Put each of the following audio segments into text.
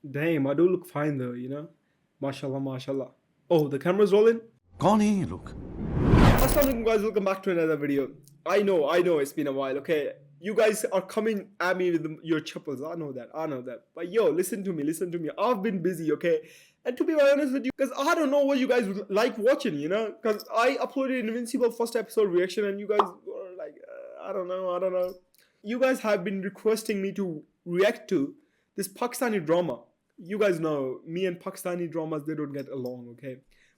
Damn, I do look fine though, you know? Mashallah, mashallah. Oh, the camera's rolling? कौन है ये लोग? Assalamualaikum guys, welcome back to another video. I know it's been a while, okay? You guys are coming at me with your chupples. I know that. But yo, listen to me. I've been busy, okay? And to be honest with you, because I don't know what you guys like watching, you know? Because I uploaded Invincible first episode reaction and you guys were like, I don't know. You guys have been requesting me to react to this Pakistani drama. You guys know, me and Pakistani dramas, they don't get along, okay?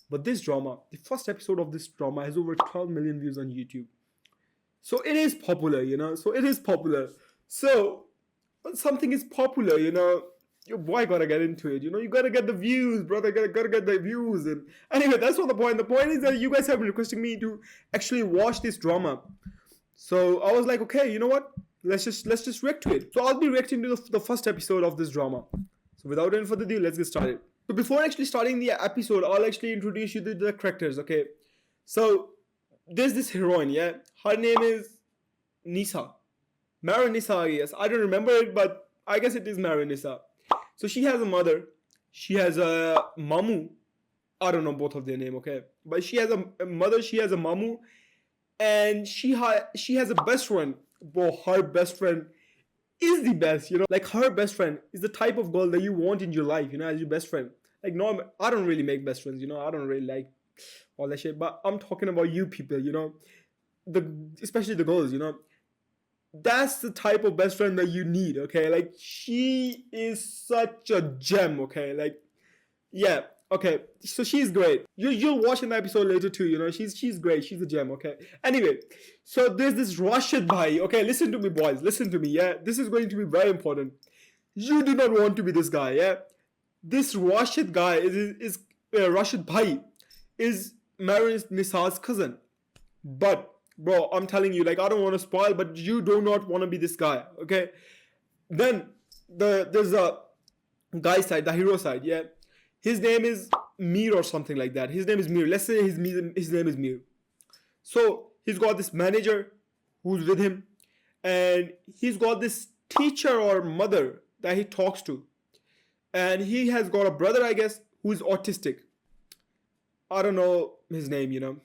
But this drama, the first episode of this drama has over 12 million views on YouTube. So it is popular, you know? So when something is popular, you know, your boy gotta get into it. You know, you gotta get the views, brother. Gotta get the views. And anyway, that's not the point. The point is that you guys have been requesting me to actually watch this drama. So I was like, okay, you know what? Let's just react to it. So I'll be reacting to the first episode of this drama. So without any further ado, let's get started. So before actually starting the episode, I'll actually introduce you to the characters, okay? So there's this heroine, yeah? Her name is Nisa. Nisa, I guess. I don't remember it, but I guess it is Nisa. So she has a mother. She has a mamu. I don't know both of their name, okay? But she has a mother, she has a mamu. And she has a best friend. Bro, her best friend is the best, you know? Like, her best friend is the type of girl that you want in your life, you know, as your best friend. Like, no, I don't really make best friends, you know? I don't really like all that shit. But I'm talking about you people, you know? Especially the girls, you know? That's the type of best friend that you need, okay? Like, she is such a gem, okay? Like, yeah, okay. So she's great. You'll watch an episode later too, you know? She's great. She's a gem, okay? Anyway, so there's this Rashid bhai, okay? Listen to me, boys. Listen to me, yeah? This is going to be very important. You do not want to be this guy, yeah? This Rashid guy is Rashid bhai is Marin Nisa's cousin. But bro, I'm telling you, like, I don't want to spoil, but you do not want to be this guy, okay? Then there's a guy side, the hero side, yeah? His name is Mir or something like that. His name is Mir. Let's say his name is Mir. So he's got this manager who's with him, and he's got this teacher or mother that he talks to. And he has got a brother, I guess, who's autistic. I don't know his name, you know.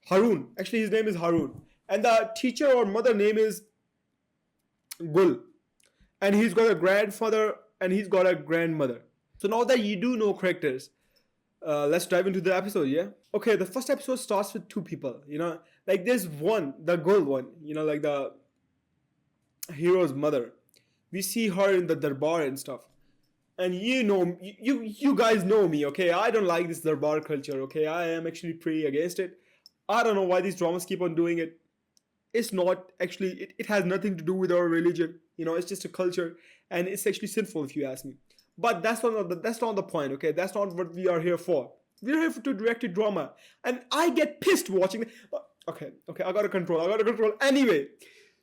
Harun. Actually, his name is Harun. And the teacher or mother name is Gul. And he's got a grandfather and he's got a grandmother. So now that you do know characters, let's dive into the episode, yeah? Okay, the first episode starts with two people, you know? Like there's one, the girl one, you know, like the hero's mother. We see her in the darbar and stuff. And you know, you guys know me, okay? I don't like this darbar culture, okay? I am actually pretty against it. I don't know why these dramas keep on doing it. It's not actually, it has nothing to do with our religion. You know, it's just a culture. And it's actually sinful if you ask me. But that's not the point, okay? That's not what we are here for. We're here to direct a drama. And I get pissed watching it. Okay, I gotta control. Anyway,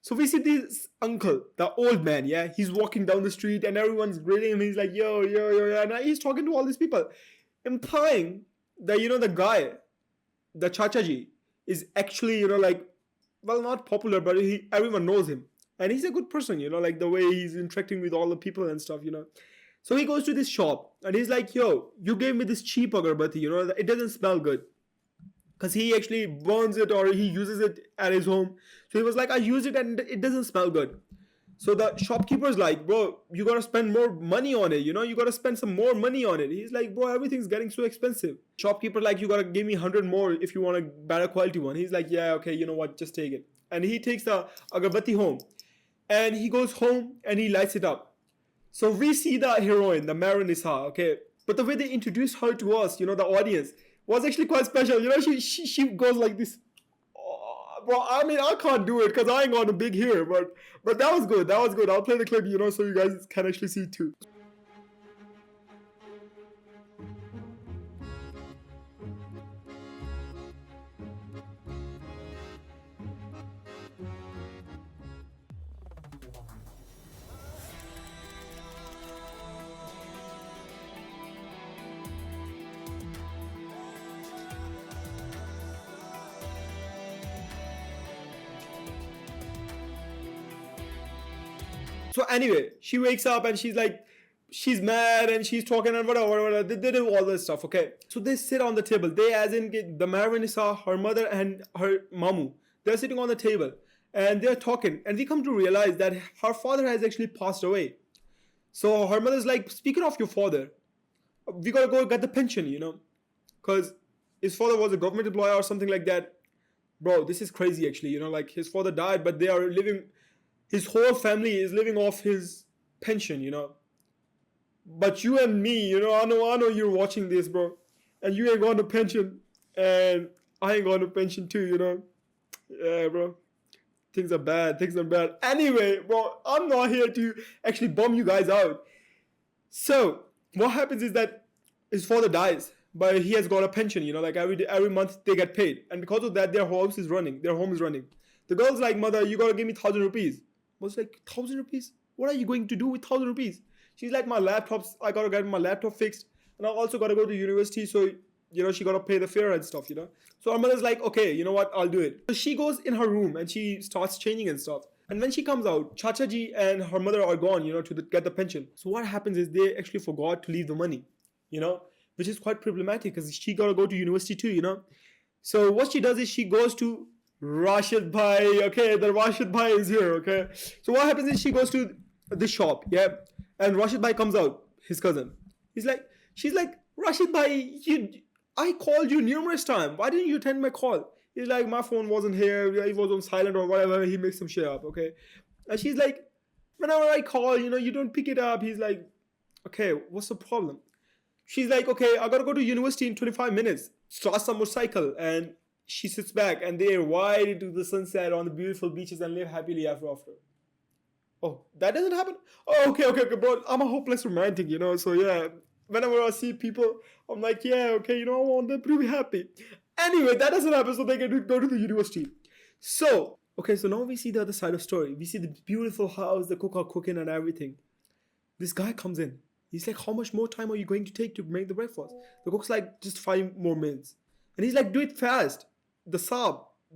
so we see this uncle, the old man, yeah? He's walking down the street and everyone's greeting him. He's like, yo, and he's talking to all these people. Implying that, you know, the guy, the Chachaji, is actually, you know, like, well, not popular, but everyone knows him. And he's a good person, you know, like the way he's interacting with all the people and stuff, you know. So he goes to this shop and he's like, yo, you gave me this cheap agarbatti, you know, it doesn't smell good. Because he actually burns it or he uses it at his home. So he was like, I use it and it doesn't smell good. So the shopkeeper's like, bro, you gotta spend more money on it, you know, you gotta spend some more money on it. He's like, bro, everything's getting so expensive. Shopkeeper like, you gotta give me 100 more if you want a better quality one. He's like, yeah, okay, you know what, just take it. And he takes the agarbatti home. And he goes home and he lights it up. So we see the heroine, the Marin Nisa, okay? But the way they introduced her to us, you know, the audience, was actually quite special. You know, she goes like this. Bro, I mean, I can't do it because I ain't got a big hair, but that was good. I'll play the clip, you know, so you guys can actually see it too. So anyway, she wakes up and she's like, she's mad and she's talking and whatever. They do all this stuff, okay? So they sit on the table. They, as in the Marwanisa, her mother and her mamu, they're sitting on the table and they're talking. And we come to realize that her father has actually passed away. So her mother's like, speaking of your father, we gotta go get the pension, you know? Because his father was a government employee or something like that. Bro, this is crazy actually, you know? Like, his father died, but they are living, his whole family is living off his pension, you know? But you and me, you know, I know you're watching this, bro. And you ain't going to pension. And I ain't going to pension too, you know? Yeah, bro. Things are bad. Anyway, bro, I'm not here to actually bum you guys out. So, what happens is that his father dies, but he has got a pension, you know, like every month they get paid. And because of that, their home is running. The girl's like, mother, you gotta give me 1,000 rupees. I was like, 1,000 rupees? What are you going to do with 1,000 rupees? She's like, I gotta get my laptop fixed. And I also gotta go to university, so, you know, she gotta pay the fare and stuff, you know. So her mother's like, okay, you know what, I'll do it. So she goes in her room and she starts changing and stuff. And when she comes out, Chachaji and her mother are gone, you know, to get the pension. So what happens is they actually forgot to leave the money, you know, which is quite problematic because she gotta go to university too, you know. So what she does is she goes to Rashid Bhai, okay, the Rashid Bhai is here, okay. So what happens is she goes to the shop, yeah, and Rashid Bhai comes out, his cousin. She's like, Rashid Bhai, I called you numerous times. Why didn't you attend my call? He's like, my phone wasn't here. It was on silent or whatever. He makes some shit up, okay? And she's like, whenever I call, you know, you don't pick it up. He's like, okay, what's the problem? She's like, okay, I gotta go to university in 25 minutes. Starts a motorcycle and she sits back and they ride into the sunset on the beautiful beaches and live happily ever after. Oh, that doesn't happen? Oh, okay, bro. I'm a hopeless romantic, you know, so yeah. Whenever I see people, I'm like, yeah, okay, you know, I want them to be happy. Anyway, that doesn't happen, so they can go to the university. So, okay, so now we see the other side of the story. We see the beautiful house, the cook are cooking and everything. This guy comes in. He's like, how much more time are you going to take to make the breakfast? The cook's like, just 5 more minutes. And he's like, do it fast. The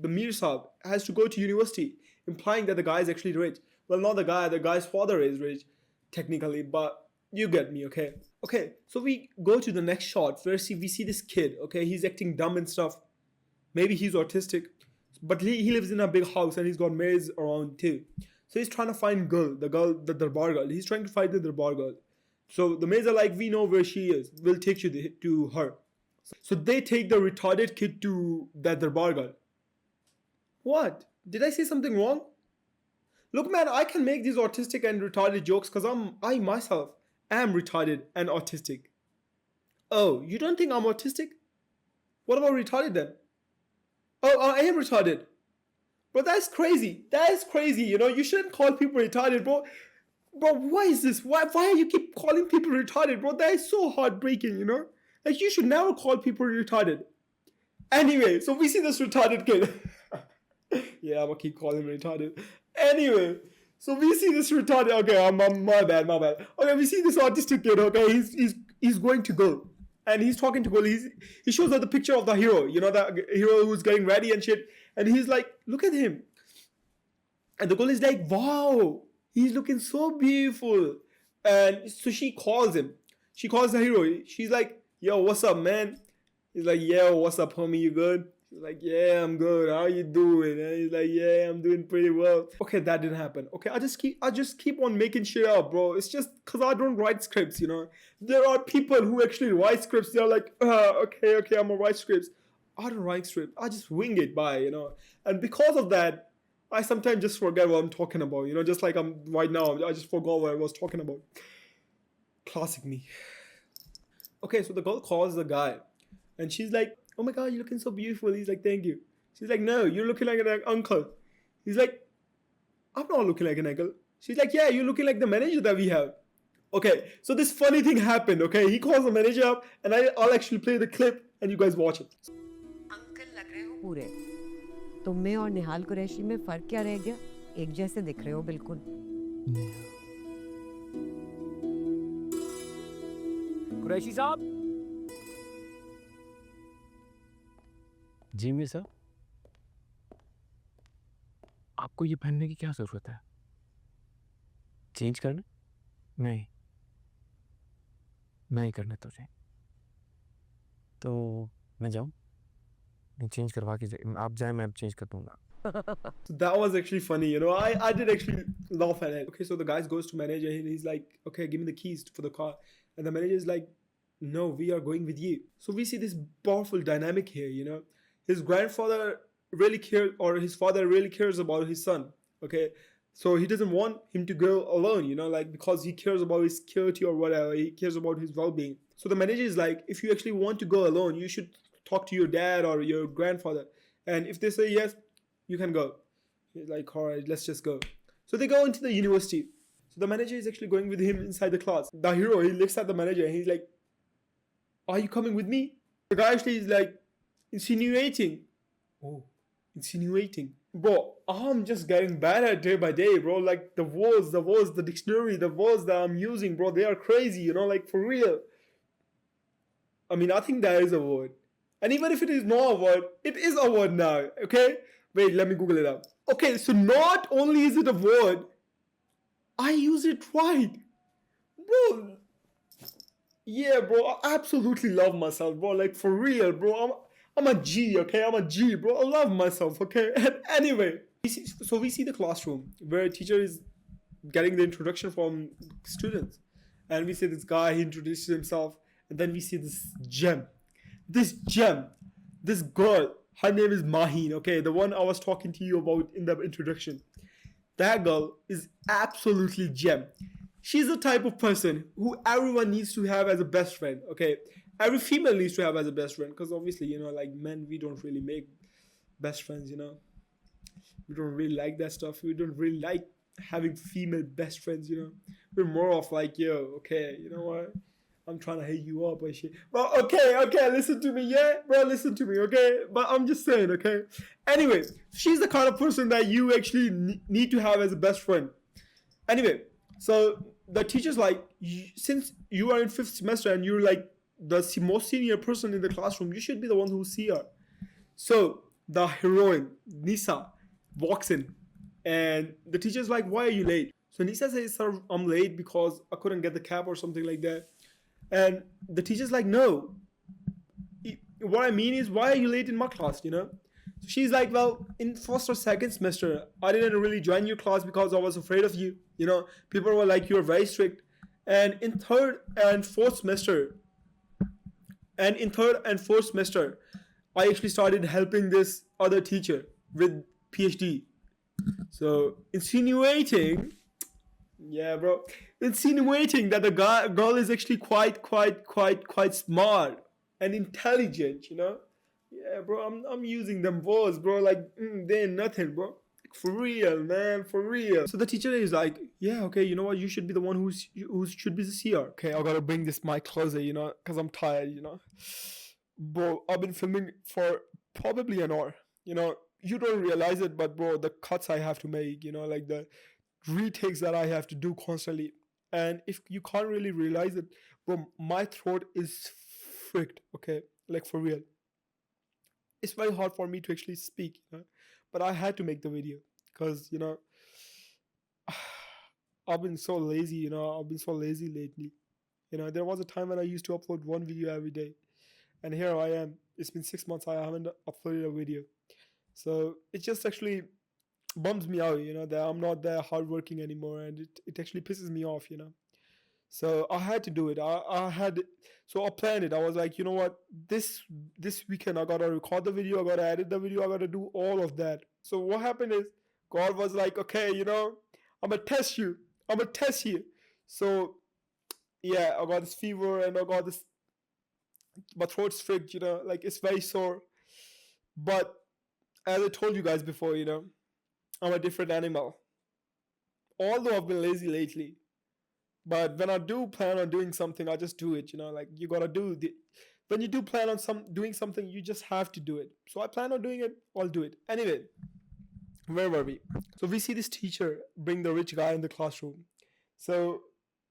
Mir Saab, has to go to university, implying that the guy is actually rich. Well, not the guy's father is rich, technically, but you get me, okay? Okay, so we go to the next shot where we see this kid, okay? He's acting dumb and stuff. Maybe he's autistic, but he lives in a big house and he's got maids around too. So he's trying to find the Darbar girl. He's trying to find the Darbar girl. So the maids are like, we know where she is. We'll take you to her. So they take the retarded kid to that Darbar girl. What? Did I say something wrong? Look, man, I can make these autistic and retarded jokes because I myself am retarded and autistic. Oh, you don't think I'm autistic? What about retarded then? Oh, I am retarded. Bro, that's crazy. That is crazy, you know? You shouldn't call people retarded, bro. Bro, why is this? Why do you keep calling people retarded, bro? That is so heartbreaking, you know? Like, you should never call people retarded. Anyway, so we see this retarded kid. Yeah, I'm gonna keep calling him retarded. Anyway, so we see this retarded. Okay, my bad. Okay, we see this autistic kid. Okay, he's going to go, and he's talking to girl. He shows her the picture of the hero. You know, the hero who's getting ready and shit. And he's like, look at him. And the girl is like, wow, he's looking so beautiful. And so she calls him. She calls the hero. She's like, yo, what's up, man? He's like, yo, what's up, homie? You good? She's like, yeah, I'm good. How you doing? And he's like, yeah, I'm doing pretty well. Okay, that didn't happen. Okay, I just keep on making shit up, bro. It's just because I don't write scripts, you know. There are people who actually write scripts. They're like, okay, I'm gonna write scripts. I don't write scripts. I just wing it by, you know. And because of that, I sometimes just forget what I'm talking about, you know. Just like I'm right now, I just forgot what I was talking about. Classic me. Okay, so the girl calls the guy, and she's like, oh my god, you're looking so beautiful. He's like, thank you. She's like, no, you're looking like an uncle. He's like, I'm not looking like an uncle. She's like, yeah, you're looking like the manager that we have. Okay, so this funny thing happened, okay? He calls the manager up, and I'll actually play the clip, and you guys watch it. Uncle लग रहे हो पूरे। तुम में और निहाल कुरैशी में फर्क क्या रह गया? एक जैसे दिख रहे हो बिल्कुल। कुरैशी साहब। जी मियां साहब, आपको ये पहनने की क्या ज़रूरत है? चेंज करना? नहीं, मैं ही करने तुझे। तो मैं जाऊँ? नहीं, चेंज करवा के आप जाएँ, मैं अब चेंज कर दूँगा। So that was actually funny, you know. I did actually laugh at it. Okay, so the guy goes to manager and he's like, okay, give me the keys for the car. And the manager is like, no, we are going with you. So we see this powerful dynamic here, you know. His grandfather really cares, or his father really cares about his son. Okay. So he doesn't want him to go alone, you know, like because he cares about his security or whatever. He cares about his well-being. So the manager is like, if you actually want to go alone, you should talk to your dad or your grandfather. And if they say yes, you can go. He's like, all right, let's just go. So they go into the university. So the manager is actually going with him inside the class. The hero, he looks at the manager and he's like, are you coming with me? The guy actually is like insinuating. Oh, insinuating. Bro, I'm just getting better day by day, bro. Like the words, the dictionary, the words that I'm using, bro, they are crazy, you know, like for real. I mean, I think that is a word. And even if it is not a word, it is a word now, okay? Wait, let me Google it up. Okay, so not only is it a word, I use it right. Bro, yeah, bro, I absolutely love myself, bro. Like, for real, bro. I'm a G, okay? I'm a G, bro. I love myself, okay? And anyway, so we see the classroom where a teacher is getting the introduction from students. And we see this guy, he introduces himself. And then we see this gem. This girl, her name is Maheen, okay? The one I was talking to you about in the introduction. That girl is absolutely gem. She's the type of person who everyone needs to have as a best friend, okay? Every female needs to have as a best friend, because obviously, you know, like men, we don't really make best friends, you know? We don't really like that stuff. We don't really like having female best friends, you know? We're more of like, yo, okay, you know what? I'm trying to hit you up and shit. Well, okay, listen to me, yeah? Bro, listen to me, okay? But I'm just saying, okay? Anyway, she's the kind of person that you actually need to have as a best friend. Anyway, so the teacher's like, since you are in 5th semester and you're like the most senior person in the classroom, you should be the one who see her. So the heroine, Nisa, walks in and the teacher's like, why are you late? So Nisa says, sir, I'm late because I couldn't get the cab or something like that. And the teacher's like, no, what I mean is, why are you late in my class, you know? So she's like, well, in 1st or 2nd semester, I didn't really join your class because I was afraid of you, you know? People were like, you're very strict. And in 3rd and 4th semester, I actually started helping this other teacher with PhD. So insinuating, yeah, bro, insinuating that the girl is actually quite smart and intelligent, you know? Yeah, bro, I'm using them words, bro, like they ain't nothing, bro. Like, for real, man, for real. So the teacher is like, yeah, okay, you know what? You should be the one who should be the CR. Okay, I gotta bring this mic closer, you know, because I'm tired, you know. Bro, I've been filming for probably an hour, you know. You don't realize it, but bro, the cuts I have to make, you know, like the retakes that I have to do constantly. And if you can't really realize it, bro, my throat is fricked, okay? Like for real. It's very hard for me to actually speak, you know? But I had to make the video because, you know, I've been so lazy, you know, I've been so lazy lately. You know, there was a time when I used to upload one video every day. And here I am. It's been 6 months, I haven't uploaded a video. So it just actually bums me out, you know, that I'm not that hardworking anymore, and it actually pisses me off, you know. So I had to do it. So I planned it. I was like, you know what, this weekend I gotta record the video, I gotta edit the video, I gotta do all of that. So what happened is, God was like, okay, you know, I'm gonna test you. So yeah, I got this fever and I got this, my throat's frigged, you know, like it's very sore. But as I told you guys before, you know, I'm a different animal. Although I've been lazy lately, but when I do plan on doing something, I just do it. You know, like you gotta do the. When you do plan on doing something, you just have to do it. So I plan on doing it. I'll do it anyway. Where were we? So we see this teacher bring the rich guy in the classroom. So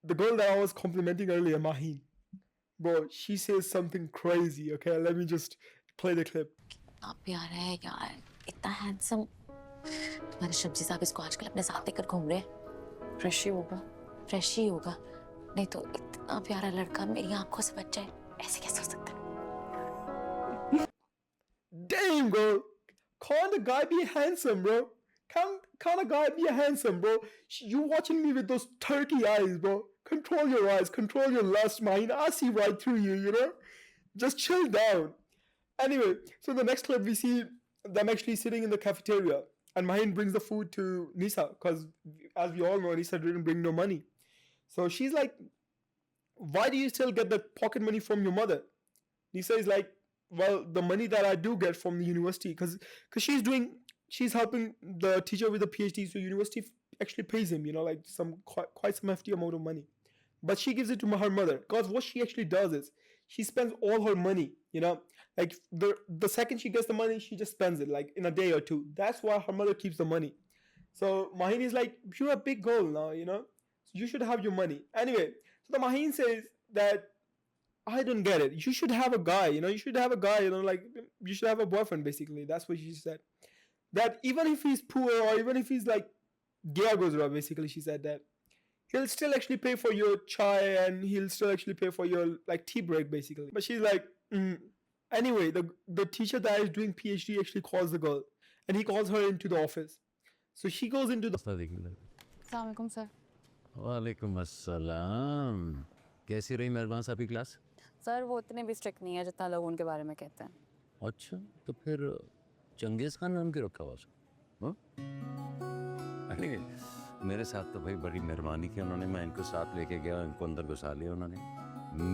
the girl that I was complimenting earlier, Maheen, bro, she says something crazy. Okay, let me just play the clip. आप प्यारा है यार, इतना handsome. तुम्हारे सब्जी साहब इसको आजकल अपने साथ लेकर घूम रहे हैं। फ्रेश ही होगा। नहीं तो इतना प्यारा लड़का मेरी आंखों से बच जाए, ऐसे कैसे हो सकता है? Damn, bro. Can't the guy be handsome, bro? Can't a guy be handsome, bro? You watching me with those turkey eyes, bro. Control your eyes, control your lust, mind. I see right through you, you know? Just chill down. Anyway, so the next clip we see them actually sitting in the cafeteria, and Mahin brings the food to Nisa, because as we all know, Nisa didn't bring no money. So she's like, why do you still get the pocket money from your mother? Nisa is like, well, the money that I do get from the university, because she's helping the teacher with the PhD, so university actually pays him, you know, like quite some hefty amount of money. But she gives it to her mother, because what she actually does is she spends all her money, you know, like the second she gets the money, she just spends it like in a day or two. That's why her mother keeps the money. So Mahin is like, you're a big girl now, you know, so you should have your money. Anyway, so the Mahin says that I don't get it. You should have a guy, you know, you should have a guy, you know, like you should have a boyfriend, basically. That's what she said. That even if he's poor or even if he's like Gaya Guzra, basically, she said that he'll still actually pay for your chai and he'll still actually pay for your like tea break, basically. But she's like, Anyway, the teacher that is doing PhD actually calls the girl and he calls her into the office. So she goes into the अस्सलाम वालेकुम sir. वालेकुम अस्सलाम। कैसी रही मेहरबान साहब की class? Sir वो उतने भी स्ट्रिक्ट नहीं है जितना लोग उनके बारे में कहते हैं। अच्छा, तो फिर चंगेज़ खान नाम क्यों रखा हुआ उसको? अरे मेरे साथ तो भाई बड़ी मेहरबानी की उन्होंने, मैं इनको साथ लेके गया, इनको अंदर घुसा लिया उन्होंने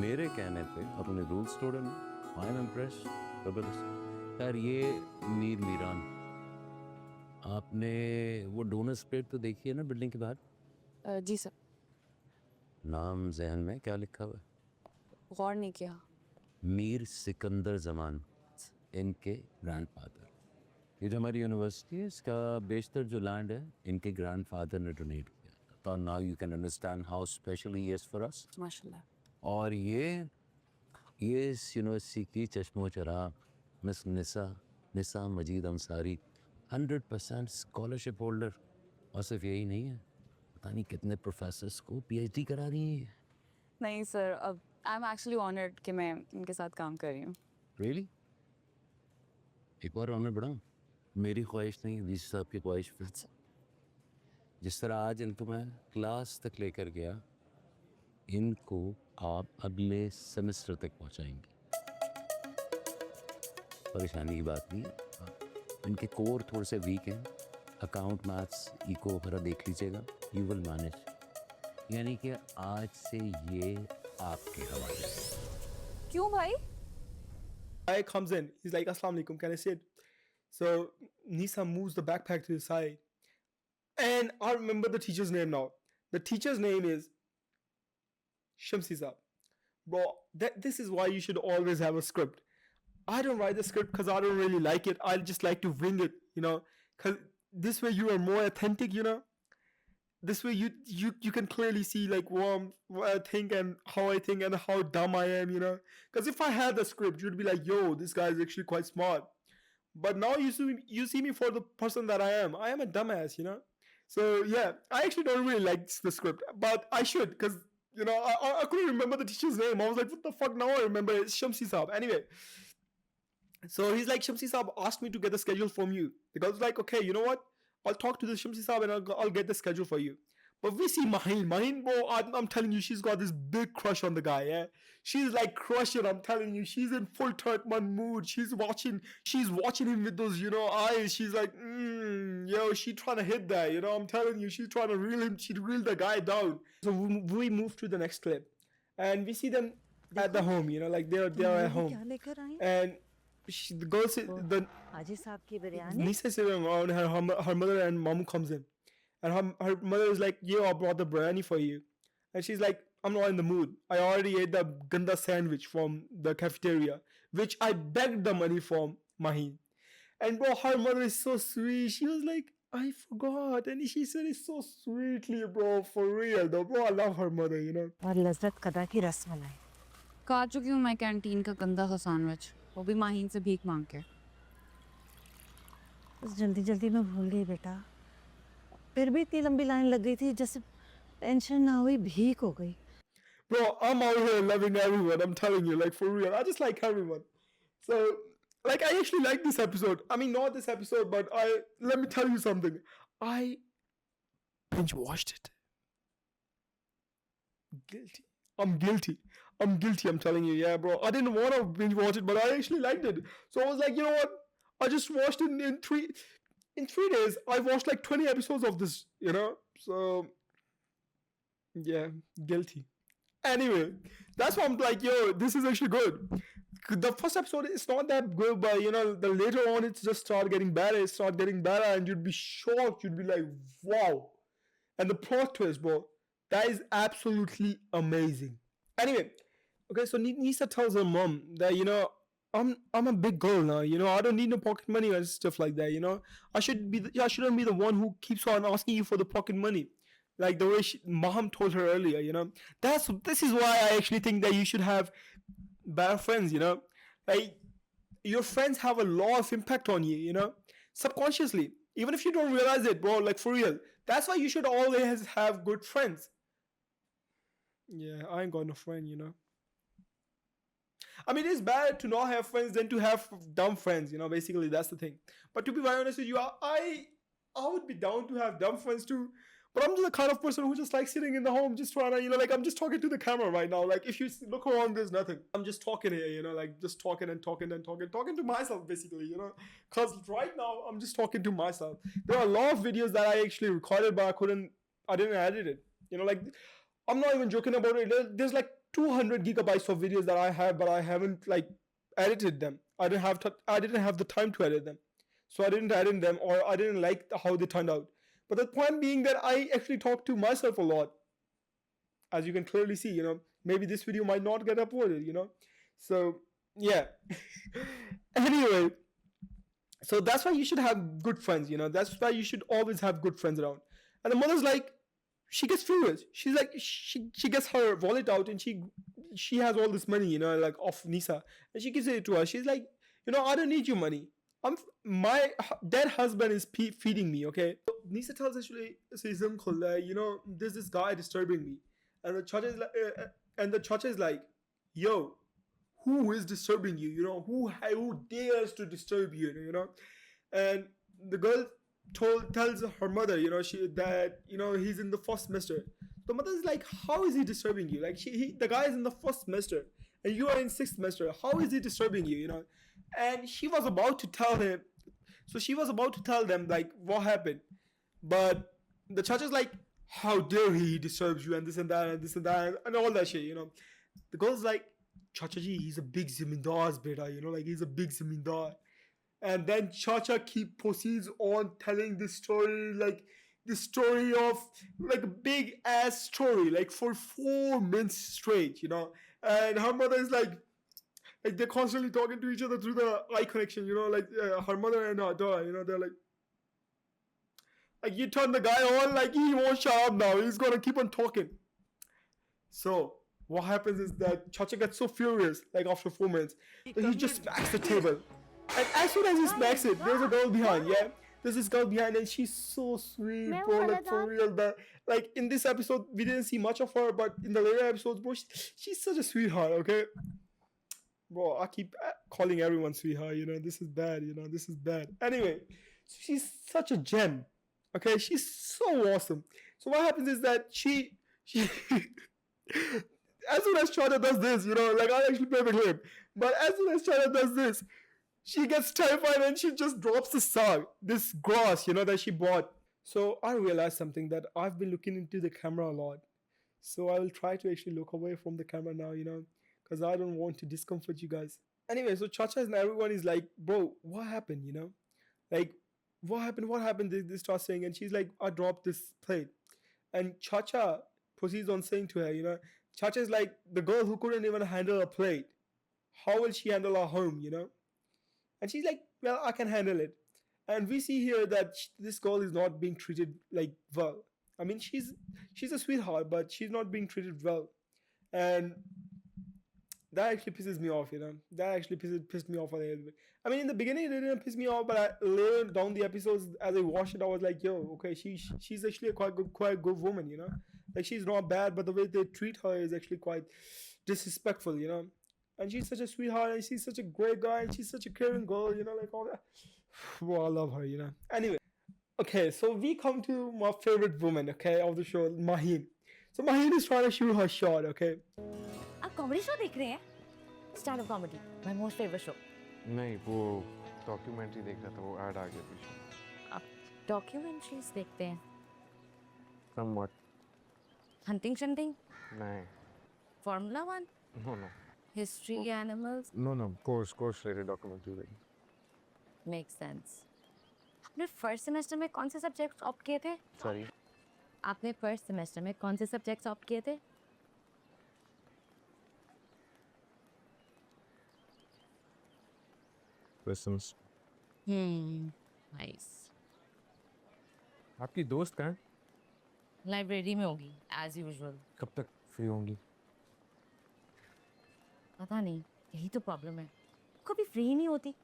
मेरे कहने पे, अपने रूल्स तोड़े नहीं। I am impress. जबरदस्त। यार ये मीर मीरान, आपने वो डोनर्स प्लेट तो देखी है ना बिल्डिंग के बाहर? जी सर। नाम जहन में क्या लिखा हुआ है? गौर नहीं किया। मीर सिकंदर जमान, इनके ग्रैंडफादर। ये जो हमारी यूनिवर्सिटी है, इसका बेशतर जो लैंड है इनके ग्रैंडफादर ने डोनेट किया। तो now you can understand how special he is for us. माशाल्लाह। और ये इस यूनिवर्सिटी की चश्मो चराग मिस निसा मजीद अंसारी, 100% स्कॉलरशिप होल्डर। और सिर्फ यही नहीं है, पता नहीं कितने प्रोफेसर्स को PhD करा रही है। नहीं सर, अब आई एम एक्चुअली ऑनर्ड कि मैं इनके साथ काम कर रही हूँ। रियली? एक बार ऑनर बढ़ाऊँ? मेरी ख्वाहिश नहीं, वीसी साहब की ख्वाहिश पे। जिस तरह आज इनको मैं क्लास तक लेकर गया, इनको आप अगले सेमेस्टर तक पहुंचाएंगे। परेशानी की बात नहीं है, इनके कोर थोड़े से वीक हैं। अकाउंट, मैथ्स, इको वगैरह देख लीजिएगा, यू विल मैनेज। यानी कि आज से ये आपके हवाले। क्यों भाई? guy comes in. He's like, Assalamu alaikum, can I sit? So Nisa moves the backpack to the side. And I remember the teacher's name now. The teacher's name is Shamsi Saab. Bro, this is why you should always have a script. I don't write the script because I don't really like it. I just like to wing it, you know. Because this way you are more authentic, you know. This way you can clearly see like what I think and how I think and how dumb I am, you know. Because if I had the script, you'd be like, yo, this guy is actually quite smart. But now you see me for the person that I am. I am a dumbass, you know. So yeah, I actually don't really like the script, but I should, because you know I couldn't remember the teacher's name. I was like, what the fuck? Now I remember, it's Shamsi Saab. Anyway, so he's like, Shamsi Saab asked me to get the schedule from you. The girl's like, okay, you know what? I'll talk to the Shamsi Saab and I'll get the schedule for you. But we see Mahin, bro, I'm telling you, she's got this big crush on the guy, yeah? She's like crushing, I'm telling you. She's in full Turkmen mood. She's watching him with those, you know, eyes. She's like, yo, she trying to hit that, you know? I'm telling you, she's trying to reel him. She'd reel the guy down. So we move to the next clip. And we see them at the home, you know, like they're at home. And the girl said, हाजी साहब की biryani. Nisa sitting around, her mother and Mamu comes in. And her mother is like, yo, I brought the biryani for you. And she's like, I'm not in the mood. I already ate the ganda sandwich from the cafeteria, which I begged the money from Mahin. And bro, her mother is so sweet. She was like, I forgot. And she said it so sweetly, bro. For real though, bro. I love her mother, you know. और लज़्ज़त कदा की रसमलाई। खा चुकी हूँ मैं canteen का गंदा सा सैंडविच, वो भी माहीन से भीख मांग के। बस जल्दी जल्दी में भूल गई बेटा। फिर भी इतनी लंबी लाइन लग गई थी, जैसे टेंशन ना हुई, भीख हो गई। Bro, I'm out here loving everyone. I'm telling you, like, for real. I just like everyone. So, like, I actually like this episode. I mean, not this episode, but let me tell you something. I binge watched it. Guilty. I'm guilty. I'm guilty, I'm telling you. Yeah, bro. I didn't want to binge watch it, but I actually liked it. So I was like, you know what? I just watched it in 3 days. I watched like 20 episodes of this, you know? So, yeah, guilty. Anyway, that's why I'm like, yo, this is actually good. The first episode is not that good, but you know, the later on it just started getting better. It started getting better, and you'd be shocked. You'd be like, wow. And the plot twist, bro, that is absolutely amazing. Anyway, okay, so Nisa tells her mom that, you know, I'm a big girl now, you know, I don't need no pocket money and stuff like that, you know. I shouldn't be the one who keeps on asking you for the pocket money. Like the way Maham told her earlier, you know. This is why I actually think that you should have bad friends, you know. Like, your friends have a lot of impact on you, you know, subconsciously. Even if you don't realize it, bro, like, for real. That's why you should always have good friends. Yeah, I ain't got no friend, you know. I mean, it's better to not have friends than to have dumb friends, you know, basically, that's the thing. But to be very honest with you, I would be down to have dumb friends too. But I'm just the kind of person who just likes sitting in the home, just trying to, you know, like, I'm just talking to the camera right now. Like, if you look around, there's nothing. I'm just talking here, you know, like, just talking and talking and talking to myself, basically, you know. Because right now, I'm just talking to myself. There are a lot of videos that I actually recorded, but I didn't edit it. You know, like, I'm not even joking about it. There's like 200 gigabytes of videos that I have, but I haven't, like, edited them. I didn't have the time to edit them. So I didn't edit them, or I didn't like how they turned out. But the point being that I actually talk to myself a lot. As you can clearly see, you know, maybe this video might not get uploaded, you know. So, yeah. Anyway, so that's why you should have good friends, you know. That's why you should always have good friends around. And the mother's like, she gets furious. She's like, she gets her wallet out and she has all this money, you know, like, off Nisa. And she gives it to her. She's like, you know, I don't need your money. My dead husband is feeding me, okay? So Nisa tells actually his uncle that, you know, there's this guy disturbing me. And the chacha is like, yo, who is disturbing you? You know, who dares to disturb you, you know? And the girl tells her mother, you know, that, you know, he's in the first semester. The mother is like, how is he disturbing you? Like, the guy is in the first semester and you are in sixth semester. How is he disturbing you, you know? And she was about to tell him, so she was about to tell them, like, what happened. But the judge is like, how dare he disturbs you, and this and that and this and that and all that shit, you know. The girl's like, Chacha ji, he's a big zimindar's beta, you know, like, he's a big zimindar. And then Chacha proceeds on telling this story, like, the story of, like, a big ass story, like, for 4 minutes straight, you know. And her mother is like they're constantly talking to each other through the eye connection, you know, like, her mother and her daughter, you know, they're like, you turn the guy on, like, he won't shut up now, he's gonna keep on talking. So what happens is that Chacha gets so furious, like, after 4 minutes, that he just smacks the table. And as soon as he smacks it, there's a girl behind, yeah? There's this girl behind, and she's so sweet, bro, like, for real. That, like, in this episode, we didn't see much of her, but in the later episodes, bro, she's such a sweetheart, okay? Bro, I keep calling everyone sweetheart, you know, this is bad, you know, this is bad. Anyway, she's such a gem, okay? She's so awesome. So what happens is that she as soon as China does this, you know, like, I actually play the clip, but as soon as China does this, she gets terrified and she just drops this grass, you know, that she bought. So I realized something, that I've been looking into the camera a lot. So I will try to actually look away from the camera now, you know, because I don't want to discomfort you guys. Anyway, so Chacha and everyone is like, bro, what happened, you know? Like, what happened? They start saying, and she's like, I dropped this plate. And Chacha proceeds on saying to her, you know, Chacha is like, the girl who couldn't even handle a plate, how will she handle a home, you know? And she's like, well, I can handle it. And we see here that this girl is not being treated, like, well. I mean, she's a sweetheart, but she's not being treated well. And that actually pisses me off, you know. That actually pissed me off a little bit. I mean, in the beginning, it didn't piss me off, but later down the episodes, as I watched it, I was like, yo, okay, she's actually a quite good woman, you know. Like she's not bad, but the way they treat her is actually quite disrespectful, you know. And she's such a sweetheart, and she's such a great guy, and she's such a caring girl, you know, like all that. Well, I love her, you know. Anyway, okay, so we come to my favorite woman, okay, of the show, Maheen. So Maheen is trying to shoot her shot, okay. आप comedy show देख रहे हैं? Stand up comedy, my most favourite show. नहीं, वो documentary देख रहा था, वो ऐड आ गया पीछे। आप डॉक्यूमेंट्रीज देखते हैं? Somewhat. Hunting shunting? नहीं। Formula 1? No. History animals? No. Course related documentary देख। Make sense. आपने फर्स्ट सेमेस्टर में कौन से सब्जेक्ट्स ऑप्ट किए थे? Sorry. आपने फर्स्ट सेमेस्टर में कौन से सब्जेक्ट्स ऑप्ट किए थे? Lessons. नाइस। आपकी दोस्त कहाँ है? लाइब्रेरी में होगी एज यूजुअल। कब तक फ्री होंगी? पता नहीं, यही तो प्रॉब्लम है, कभी फ्री नहीं होती।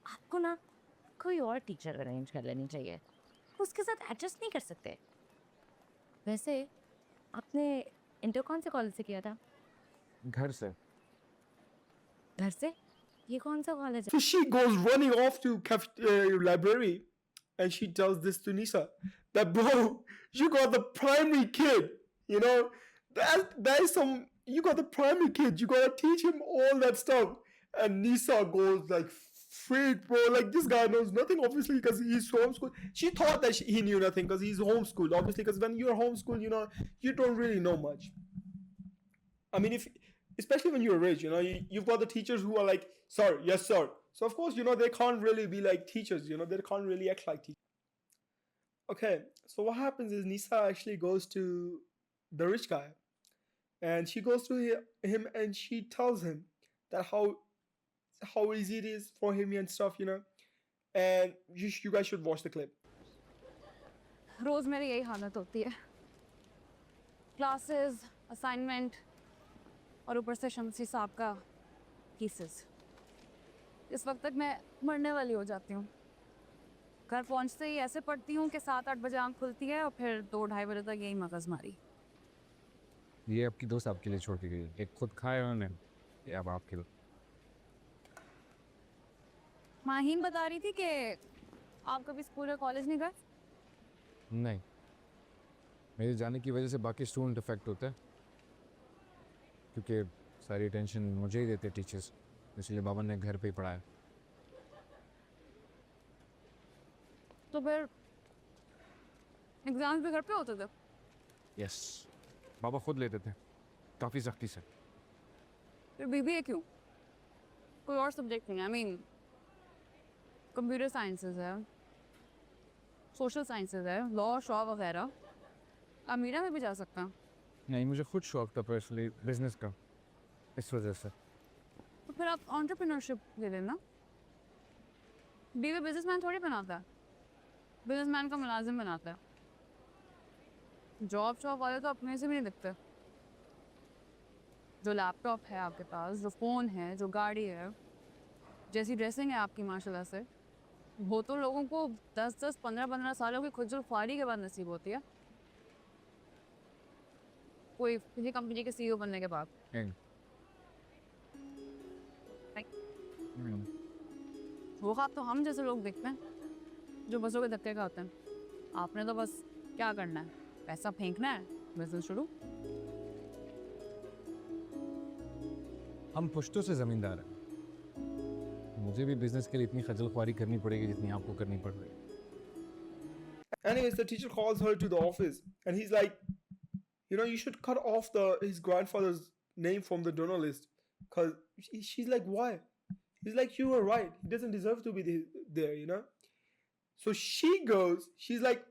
आपको ना कोई और टीचर अरेंज कर लेनी चाहिए, उसके साथ एडजस्ट नहीं कर सकते। वैसे आपने इंटर कौन से कॉलेज से किया था? घर से। घर से? ये कौन सा कॉलेज है? So she goes running off to library, and she tells this to Nisa that, bro, you got the primary kid, you know, that is some, you got the primary kid, you gotta teach him all that stuff. And Nisa goes like, freak, bro, like this guy knows nothing, obviously, because he's homeschooled. She thought that he knew nothing because he's homeschooled, obviously, because when you're homeschooled, you know, you don't really know much. I mean, especially when you're rich, you know, you've got the teachers who are like, sir, yes, sir. So, of course, you know, they can't really be like teachers, you know, they can't really act like teachers. Okay, so what happens is Nisa actually goes to the rich guy, and she goes to him and she tells him that how easy it is for him and stuff, you know, and you guys should watch the clip. रोज़ मेरी यही हालत होती है, classes, assignment और ऊपर से शमसी साहब का केसेस। इस वक्त तक मैं मरने वाली हो जाती हूँ। घर पहुँचते ही ऐसे पढ़ती हूँ कि 7-8 बजे आँख खुलती है और फिर 2-2:30 बजे तक यही मगजमारी। ये आपकी दोस्त आपके लिए छोड़ के गई, एक खुद खाए उन्होंने, ये अब आपके लिए। माहीन बता रही थी कि आप कभी स्कूल या कॉलेज नहीं गए? नहीं, मेरे जाने की वजह से बाकी स्टूडेंट इफेक्ट होता है, क्योंकि सारी टेंशन मुझे ही देते टीचर्स, इसलिए बाबा ने घर पे ही पढ़ाया। तो फिर एग्जाम्स भी घर पे होते थे? यस, बाबा खुद लेते थे, काफ़ी सख्ती से। फिर बीबीए क्यों? कोई और सब्जेक्ट नहीं? आई मीन कंप्यूटर साइंसेज है, सोशल साइंसेज है, लॉ शॉ वगैरह, आप मीडिया में भी जा सकते हैं। नहीं, मुझे खुद शौक था पर्सनली बिजनेस का, इस वजह से। तो फिर आप एंटरप्रेन्योरशिप ले लेना। बीवी बिजनेसमैन थोड़ी बनाता है, बिजनेसमैन का मुलाजिम बनाता है। जॉब वाले तो अपने से भी नहीं दिखते। जो लैपटॉप है आपके पास, जो फ़ोन है, जो गाड़ी है, जैसी ड्रेसिंग है आपकी माशाल्लाह से, वो तो लोगों को 10-10, 15-15 सालों की खुजल-ख्वारी के बाद नसीब होती है, कोई किसी कंपनी के सीईओ बनने के बाद। वो ख्वाब तो हम जैसे लोग देखते हैं जो बसों के धक्के का होते हैं। आपने तो बस क्या करना है, पैसा फेंकना है, बिजनेस शुरू। हम पुश्तों से ज़मींदार हैं, मुझे भी बिजनेस के लिए इतनी खजल ख्वारी करनी पड़ेगी जितनी आपको करनी पड़ रही है। Anyways, the teacher calls her to the office, and he's like, you know, you should cut off his grandfather's name from the donor list, because she's like, why? He's like, you were right, he doesn't deserve to be there, you know. So she's like,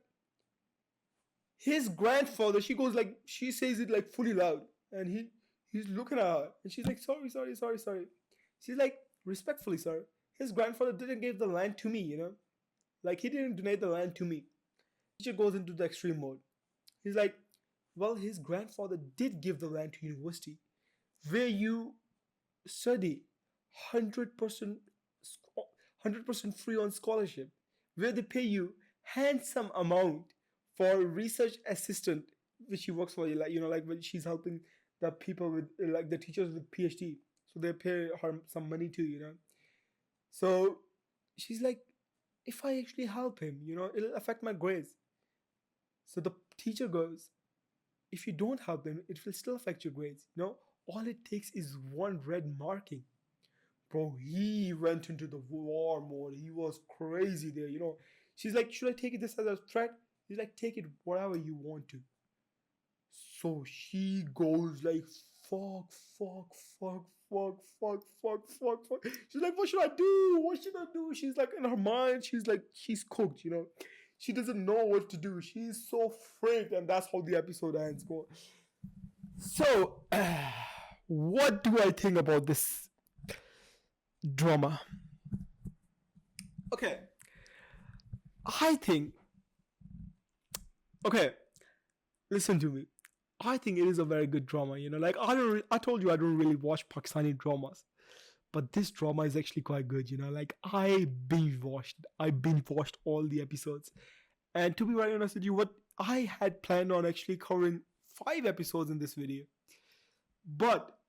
his grandfather, she goes like, she says it like fully loud, and he's looking at her, and she's like, sorry. She's like, respectfully, sir, his grandfather didn't give the land to me, you know, like he didn't donate the land to me. Teacher goes into the extreme mode. He's like, well, his grandfather did give the land to university, where you study 100% free on scholarship, where they pay you handsome amount for research assistant which she works for, like, like when she's helping the people with, like, the teachers with PhD, so they pay her some money too. So she's like, if I actually help him, it'll affect my grades. So the teacher goes, if you don't help him, it will still affect your grades. All it takes is one red marking. Bro, he went into the war mode. He was crazy there. She's like, should I take this as a threat? He's like, take it whatever you want to. So she goes like, fuck. She's like, what should I do? She's like, in her mind, she's like, she's cooked, She doesn't know what to do. She's so freaked, and that's how the episode ends. So, what do I think about this drama? Okay. Listen to me. I think it is a very good drama, like, I told you I don't really watch Pakistani dramas, but this drama is actually quite good, like, I binge watched all the episodes. And to be very honest with you, what I had planned on actually covering 5 episodes in this video, but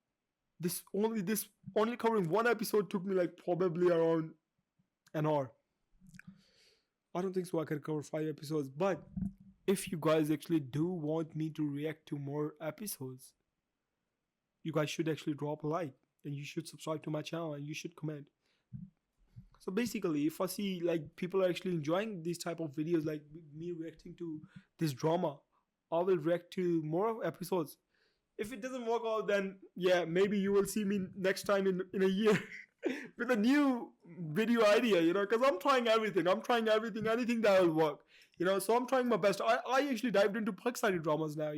this only covering 1 episode took me like probably around an hour. I don't think so I can cover 5 episodes, but if you guys actually do want me to react to more episodes, you guys should actually drop a like, and you should subscribe to my channel, and you should comment. So basically, if I see like people are actually enjoying these type of videos, like me reacting to this drama, I will react to more episodes. If it doesn't work out, then yeah, maybe you will see me next time in a year with a new video idea, because I'm trying everything, anything that will work, so I'm trying my best. I actually dived into Pakistani dramas now,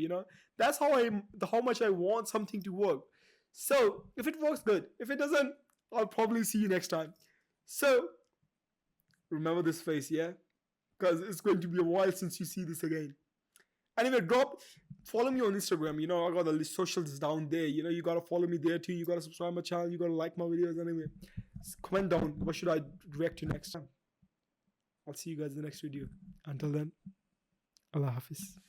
that's how much I want something to work. So if it works, good. If it doesn't, I'll probably see you next time. So remember this face, yeah, because it's going to be a while since you see this again. Anyway, follow me on Instagram. I got the socials down there. You gotta follow me there too. You gotta subscribe my channel. You gotta like my videos. Anyway, comment down what should I react to next time. I'll see you guys in the next video. Until then, Allah Hafiz.